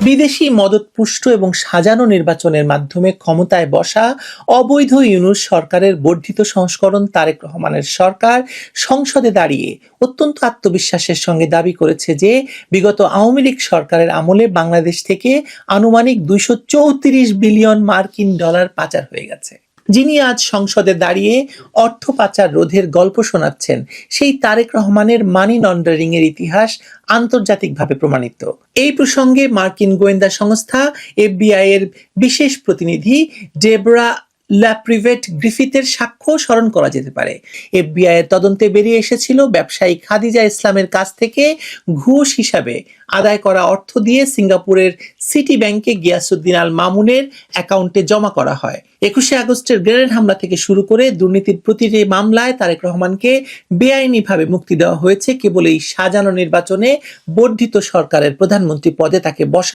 বিদেশি মদতপুষ্ট এবং সাজানো নির্বাচনের মাধ্যমে ক্ষমতায় বসা অবৈধ ইউনূস সরকারের বর্ধিত সংস্করণ তারেক রহমানের সরকার সংসদে দাঁড়িয়ে অত্যন্ত আত্মবিশ্বাসের সঙ্গে দাবি করেছে যে বিগত আওয়ামী লীগ সরকারের আমলে বাংলাদেশ থেকে আনুমানিক 234 বিলিয়ন মার্কিন ডলার পাচার হয়ে গেছে। যিনি আজ সংসদে দাঁড়িয়ে অর্থ পাচার রোধের গল্প শোনাচ্ছেন, সেই তারেক রহমানের মানি লন্ডারিং এর ইতিহাস আন্তর্জাতিকভাবে প্রমাণিত। এই প্রসঙ্গে মার্কিন গোয়েন্দা সংস্থা এফবিআই এর বিশেষ প্রতিনিধি ডেবরা ল্যাপ্রিভেট গ্রিফিথের সাক্ষ্য স্মরণ করা যেতে পারে। এফবিআই এর তদন্তে বেরিয়ে এসেছিল, ব্যবসায়ী খাদিজা ইসলামের কাছ থেকে ঘুষ হিসাবে আদায় করা অর্থ দিয়ে সিঙ্গাপুরের সিটি ব্যাংকে গিয়াসউদ্দিন আল মামুনের অ্যাকাউন্টে জমা করা হয়। 21শে আগস্টের গ্রেনেড হামলা থেকে শুরু করে দুর্নীতির প্রতিটি মামলায় তারেক রহমানকে বেআইনিভাবে মুক্তি দেওয়া হয়েছে কেবল এই সাজানো নির্বাচনে বর্ধিত সরকারের প্রধানমন্ত্রী পদে তাকে বসা